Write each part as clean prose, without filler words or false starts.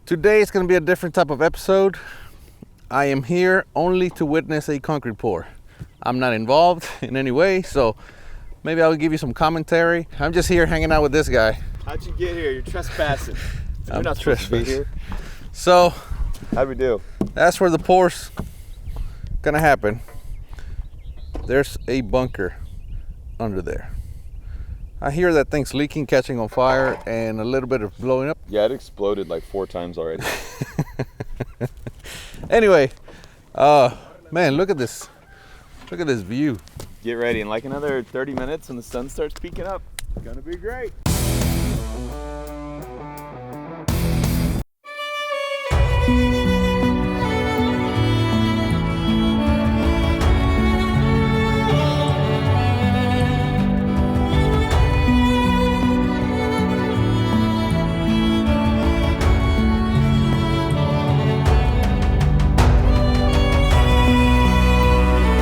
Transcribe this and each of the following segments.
Today is going to be a different type of episode. I am here only to witness a concrete pour. I'm not involved in any way, so maybe I'll give you some commentary. I'm just here hanging out with this guy. How'd you get here? You're trespassing. You're not supposed to be here. So, how'd we do? That's where the pour's gonna happen. There's a bunker under there. I hear that thing's leaking, catching on fire, and a little bit of blowing up. Yeah, it exploded like 4 times already. Anyway, man, look at this. Look at this view. Get ready. In like another 30 minutes when the sun starts peeking up, it's gonna be great.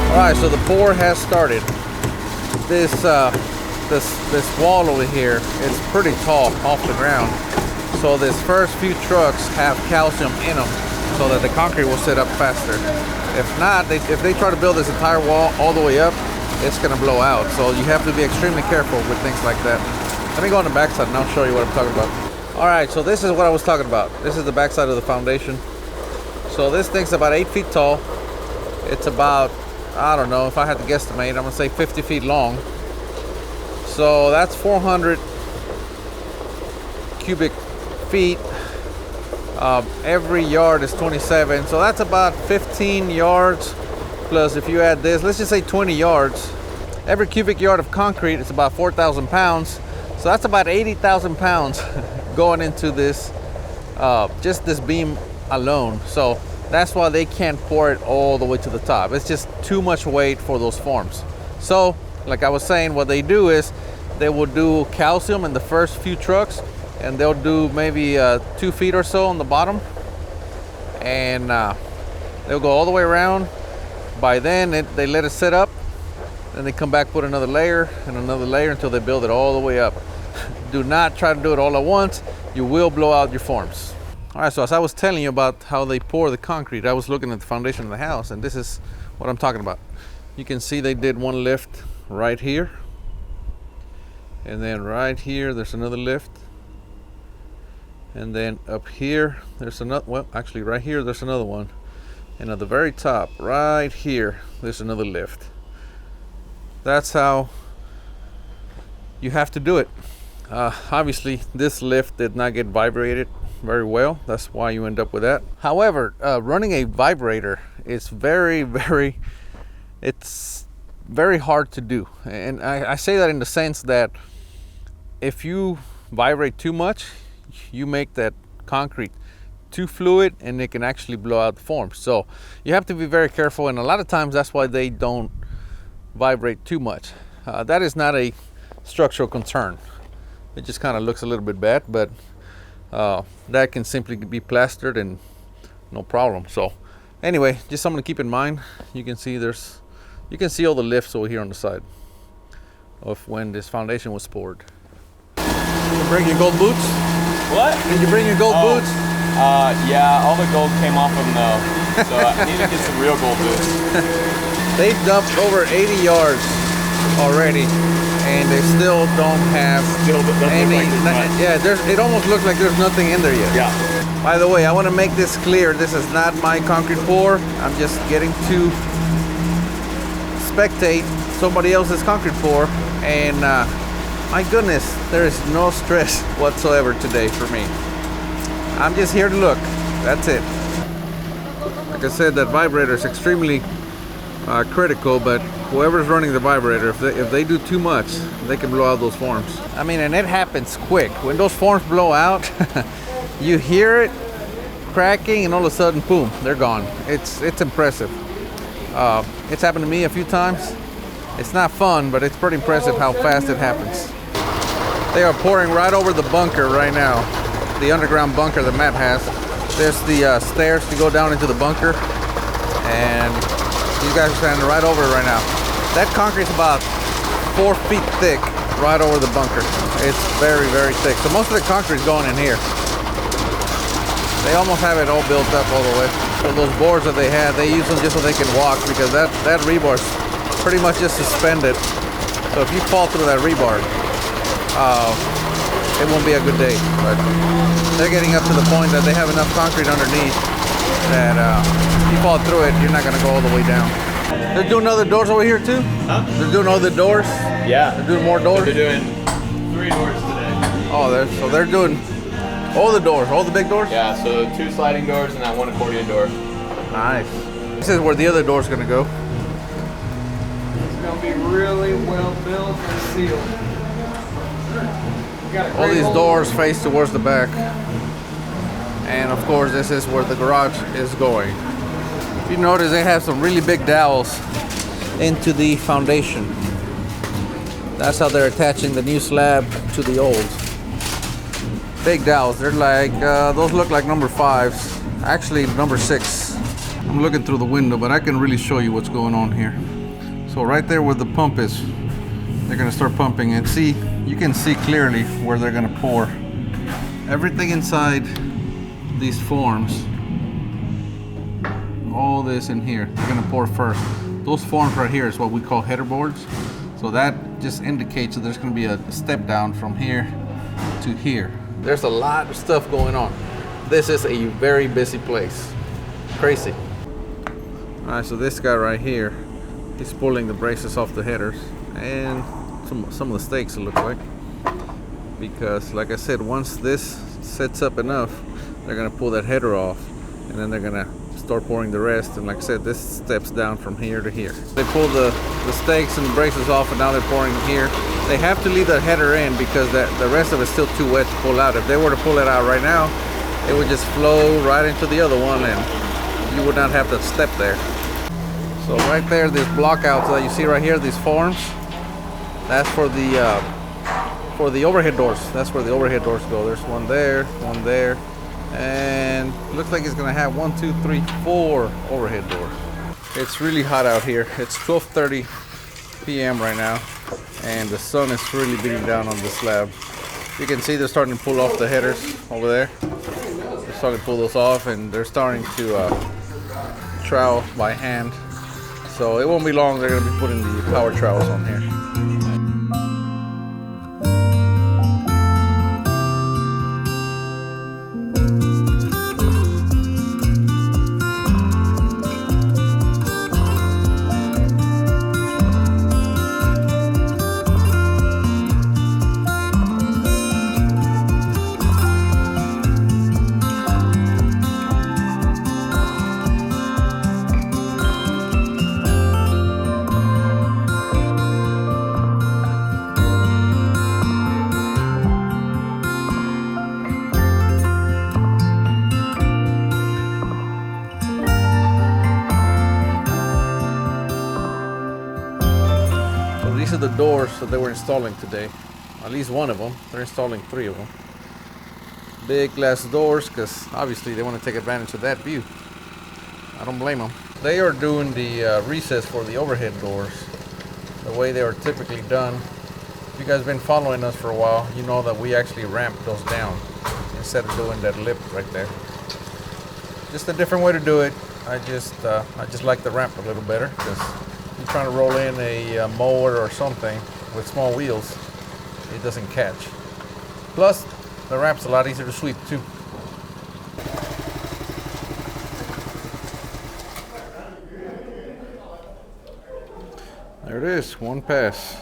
All right, so the pour has started. This wall over here is pretty tall off the ground. So this first few trucks have calcium in them so that the concrete will sit up faster. If not, if they try to build this entire wall all the way up, it's gonna blow out. So you have to be extremely careful with things like that. Let me go on the backside and I'll show you what I'm talking about. All right, so this is what I was talking about. This is the backside of the foundation. So this thing's about 8 feet tall. It's about, I don't know, if I had to guesstimate, I'm gonna say 50 feet long. So that's 400 cubic feet. Every yard is 27. So that's about 15 yards. Plus if you add this, let's just say 20 yards. Every cubic yard of concrete is about 4,000 pounds. So that's about 80,000 pounds going into this, just this beam alone. So that's why they can't pour it all the way to the top. It's just too much weight for those forms. So, like I was saying, what they do is they will do calcium in the first few trucks, and they'll do maybe 2 feet or so on the bottom, and they'll go all the way around. By then, they let it sit up, then they come back, put another layer and another layer until they build it all the way up. Do not try to do it all at once. You will blow out your forms. All right, so as I was telling you about how they pour the concrete, I was looking at the foundation of the house, and this is what I'm talking about. You can see they did one lift right here, and then right here there's another lift, and then up here there's another, well, actually right here there's another one, and at the very top right here there's another lift. That's how you have to do it. Obviously this lift did not get vibrated very well. That's why you end up with that. However, running a vibrator is it's very hard to do. And I say that in the sense that if you vibrate too much, you make that concrete too fluid and it can actually blow out the forms. So you have to be very careful, and a lot of times that's why they don't vibrate too much. That is not a structural concern. It just kind of looks a little bit bad, but that can simply be plastered and no problem. So anyway, just something to keep in mind. You can see all the lifts over here on the side of when this foundation was poured. Did you bring your gold boots? What? Did you bring your gold boots? Yeah, all the gold came off them though. So I need to get some real gold boots. They've dumped over 80 yards already, and they still don't have any. Yeah, it almost looks like there's nothing in there yet. Yeah. By the way, I want to make this clear. This is not my concrete pour. I'm just getting to spectate somebody else's concrete pour, and my goodness, there is no stress whatsoever today for me. I'm just here to look. That's it. Like I said, that vibrator is extremely critical, but whoever's running the vibrator, if they do too much, they can blow out those forms. I mean, and it happens quick. When those forms blow out, you hear it cracking, and all of a sudden, boom, they're gone. It's impressive. It's happened to me a few times. It's not fun, but it's pretty impressive how fast it happens. They are pouring right over the bunker right now, the underground bunker that Matt has. There's the stairs to go down into the bunker, and these guys are standing right over it right now. That concrete's about 4 feet thick right over the bunker. It's very, very thick. So most of the concrete's going in here. They almost have it all built up all the way. So those boards that they had, they use them just so they can walk, because that rebar's pretty much just suspended. So if you fall through that rebar, it won't be a good day. But they're getting up to the point that they have enough concrete underneath that if you fall through it, you're not gonna go all the way down. They're doing other doors over here too? Huh? They're doing other doors? Yeah. They're doing more doors? They're doing 3 doors today. Oh, so they're doing all the doors, all the big doors? Yeah, so 2 sliding doors and that 1 accordion door. Nice. This is where the other door's gonna go. It's gonna be really well built and sealed. All these doors face towards the back. And of course, this is where the garage is going. If you notice, they have some really big dowels into the foundation. That's how they're attaching the new slab to the old. Big dowels. They're like, those look like number 5s. Actually, number 6. I'm looking through the window, but I can really show you what's going on here. So right there where the pump is, they're gonna start pumping, and see, you can see clearly where they're gonna pour. Everything inside these forms, all this in here, they're gonna pour first. Those forms right here is what we call header boards. So that just indicates that there's gonna be a step down from here to here. There's a lot of stuff going on. This is a very busy place. Crazy. All right, so this guy right here, he's pulling the braces off the headers and some of the stakes, it looks like. Because like I said, once this sets up enough, they're gonna pull that header off, and then they're gonna start pouring the rest. And like I said, this steps down from here to here. They pull the stakes and the braces off, and now they're pouring here. They have to leave the header in because the rest of it's still too wet to pull out. If they were to pull it out right now, it would just flow right into the other one, and you would not have to step there. So right there, these block outs that you see right here, these forms, that's for the overhead doors. That's where the overhead doors go. There's one there, and looks like it's gonna have 1, 2, 3, 4 overhead doors. It's really hot out here. It's 12:30 p.m. right now, and the sun is really beating down on the slab. You can see they're starting to pull off the headers over there. They're starting to pull those off, and they're starting to trowel by hand. So it won't be long, they're gonna be putting the power trowels on here. These are the doors that they were installing today. At least one of them. They're installing 3 of them. Big glass doors, because obviously they want to take advantage of that view. I don't blame them. They are doing the recess for the overhead doors the way they are typically done. If you guys have been following us for a while, you know that we actually ramp those down instead of doing that lip right there. Just a different way to do it. I just like the ramp a little better, because you're trying to roll in a mower or something with small wheels, it doesn't catch. Plus, the ramp's a lot easier to sweep too. There it is, one pass.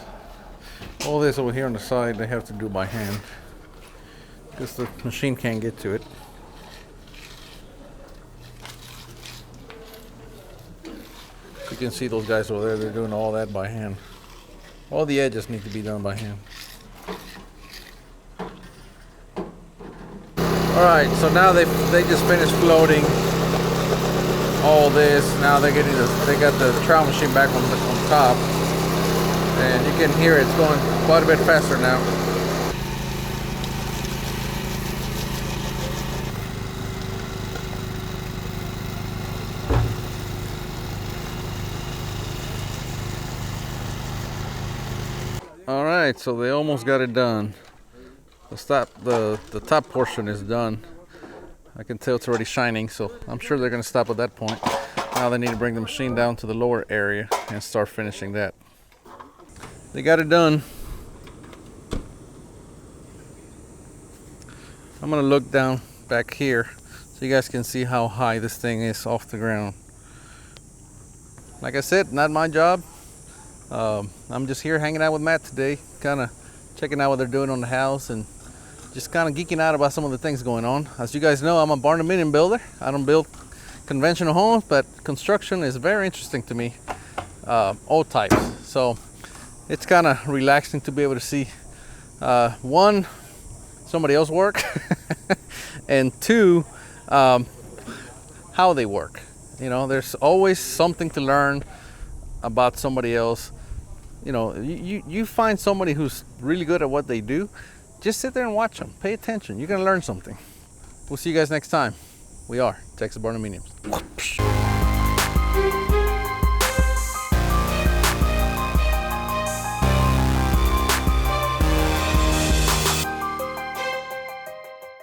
All this over here on the side they have to do by hand, because the machine can't get to it. You can see those guys over there, they're doing all that by hand. All the edges need to be done by hand. Alright, so now they just finished floating all this. Now they got the trowel machine back on top. And you can hear it's going quite a bit faster now. Alright, so they almost got it done. The top portion is done. I can tell it's already shining, so I'm sure they're gonna stop at that point. Now they need to bring the machine down to the lower area and start finishing that. They got it done. I'm gonna look down back here so you guys can see how high this thing is off the ground. Like I said, not my job. I'm just here hanging out with Matt today, kind of checking out what they're doing on the house and just kind of geeking out about some of the things going on. As you guys know, I'm a barn dominium builder. I don't build conventional homes, but construction is very interesting to me, all types. So it's kind of relaxing to be able to see, one, somebody else work, and two, how they work. You know, there's always something to learn about somebody else. You know, you find somebody who's really good at what they do, just sit there and watch them. Pay attention. You're going to learn something. We'll see you guys next time. We are Texas Barn Dominiums.